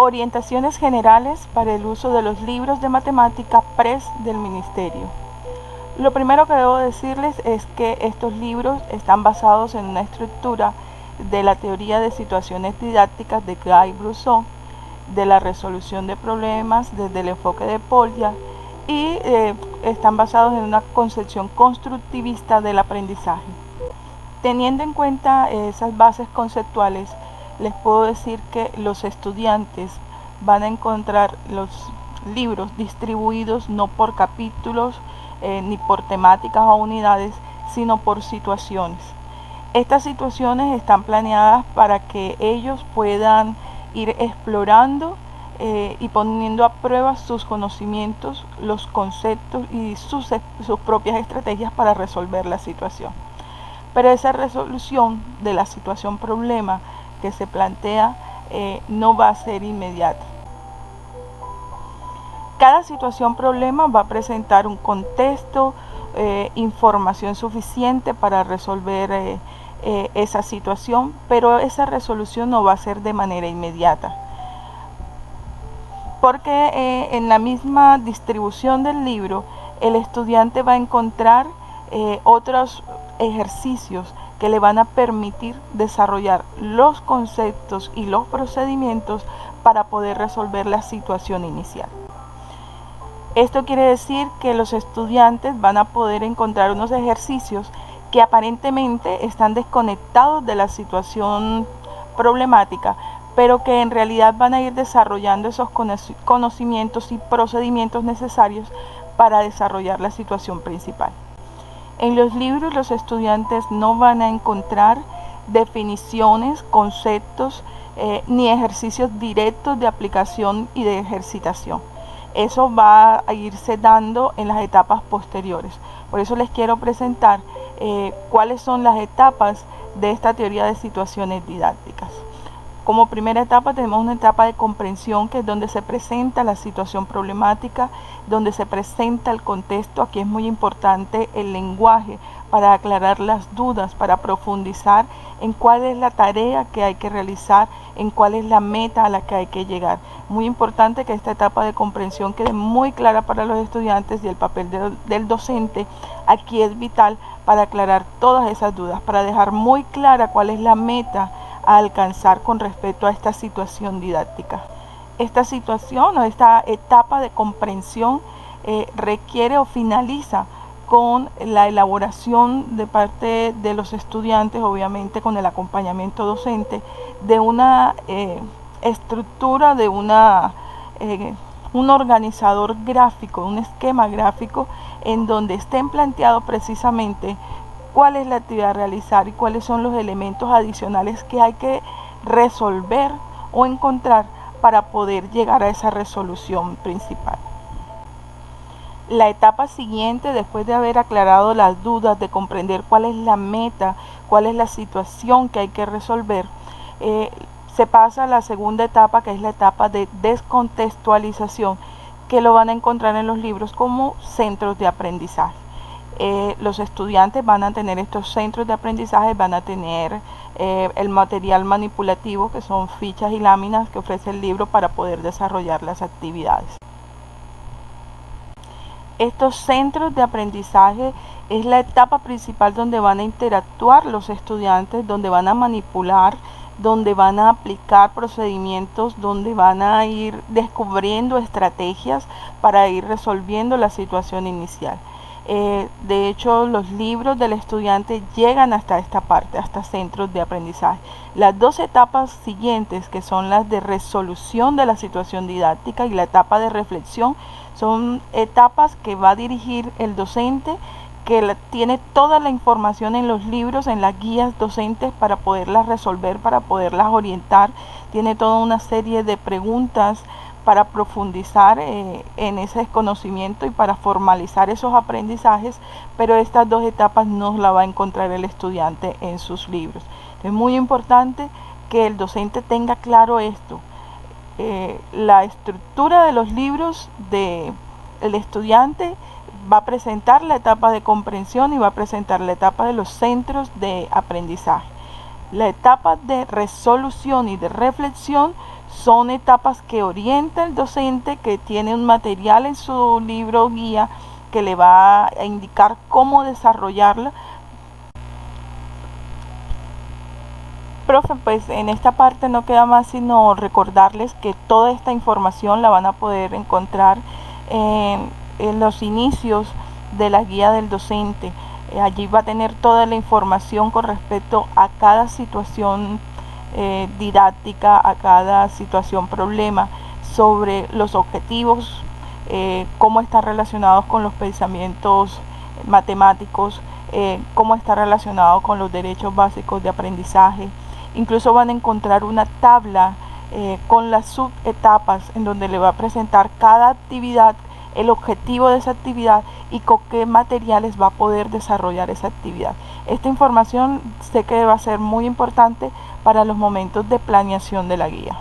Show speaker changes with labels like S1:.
S1: Orientaciones generales para el uso de los libros de matemática PRES del Ministerio. Lo primero que debo decirles es que estos libros están basados en una estructura de la teoría de situaciones didácticas de Guy Brousseau, de la resolución de problemas desde el enfoque de Polya y están basados en una concepción constructivista del aprendizaje. Teniendo en cuenta esas bases conceptuales, les puedo decir que los estudiantes van a encontrar los libros distribuidos no por capítulos ni por temáticas o unidades, sino por situaciones. Estas situaciones están planeadas para que ellos puedan ir explorando y poniendo a prueba sus conocimientos, los conceptos y sus propias estrategias para resolver la situación. Pero esa resolución de la situación problema que se plantea no va a ser inmediata. Cada situación problema va a presentar un contexto, información suficiente para resolver esa situación, pero esa resolución no va a ser de manera inmediata. Porque en la misma distribución del libro, el estudiante va a encontrar otros ejercicios que le van a permitir desarrollar los conceptos y los procedimientos para poder resolver la situación inicial. Esto quiere decir que los estudiantes van a poder encontrar unos ejercicios que aparentemente están desconectados de la situación problemática, pero que en realidad van a ir desarrollando esos conocimientos y procedimientos necesarios para desarrollar la situación principal. En los libros los estudiantes no van a encontrar definiciones, conceptos, ni ejercicios directos de aplicación y de ejercitación. Eso va a irse dando en las etapas posteriores. Por eso les quiero presentar cuáles son las etapas de esta teoría de situaciones didácticas. Como primera etapa tenemos una etapa de comprensión, que es donde se presenta la situación problemática, donde se presenta el contexto. Aquí es muy importante el lenguaje para aclarar las dudas, para profundizar en cuál es la tarea que hay que realizar, en cuál es la meta a la que hay que llegar. Muy importante que esta etapa de comprensión quede muy clara para los estudiantes, y el papel del docente aquí es vital para aclarar todas esas dudas, para dejar muy clara cuál es la meta a alcanzar con respecto a esta situación didáctica. Esta situación o esta etapa de comprensión requiere o finaliza con la elaboración de parte de los estudiantes, obviamente con el acompañamiento docente, de una estructura, de un organizador gráfico, un esquema gráfico en donde estén planteados precisamente cuál es la actividad a realizar y cuáles son los elementos adicionales que hay que resolver o encontrar para poder llegar a esa resolución principal. La etapa siguiente, después de haber aclarado las dudas, de comprender cuál es la meta, cuál es la situación que hay que resolver, se pasa a la segunda etapa, que es la etapa de descontextualización, que lo van a encontrar en los libros como centros de aprendizaje. Los estudiantes van a tener estos centros de aprendizaje, van a tener el material manipulativo, que son fichas y láminas que ofrece el libro para poder desarrollar las actividades. Estos centros de aprendizaje es la etapa principal donde van a interactuar los estudiantes, donde van a manipular, donde van a aplicar procedimientos, donde van a ir descubriendo estrategias para ir resolviendo la situación inicial. De hecho, los libros del estudiante llegan hasta esta parte, hasta centros de aprendizaje. Las dos etapas siguientes, que son las de resolución de la situación didáctica y la etapa de reflexión, son etapas que va a dirigir el docente, que tiene toda la información en los libros, en las guías docentes, para poderlas resolver, para poderlas orientar. Tiene toda una serie de preguntas para profundizar en ese conocimiento y para formalizar esos aprendizajes, pero estas dos etapas no las va a encontrar el estudiante en sus libros. Es muy importante que el docente tenga claro esto. La estructura de los libros del estudiante va a presentar la etapa de comprensión y va a presentar la etapa de los centros de aprendizaje. La etapa de resolución y de reflexión son etapas que orienta el docente, que tiene un material en su libro guía que le va a indicar cómo desarrollarla. Profe, pues en esta parte no queda más sino recordarles que toda esta información la van a poder encontrar en los inicios de la guía del docente. Allí va a tener toda la información con respecto a cada situación didáctica, a cada situación problema, sobre los objetivos, cómo están relacionados con los pensamientos matemáticos, cómo está relacionado con los derechos básicos de aprendizaje. Incluso van a encontrar una tabla con las subetapas en donde le va a presentar cada actividad, el objetivo de esa actividad y con qué materiales va a poder desarrollar esa actividad. Esta información sé que va a ser muy importante para los momentos de planeación de la guía.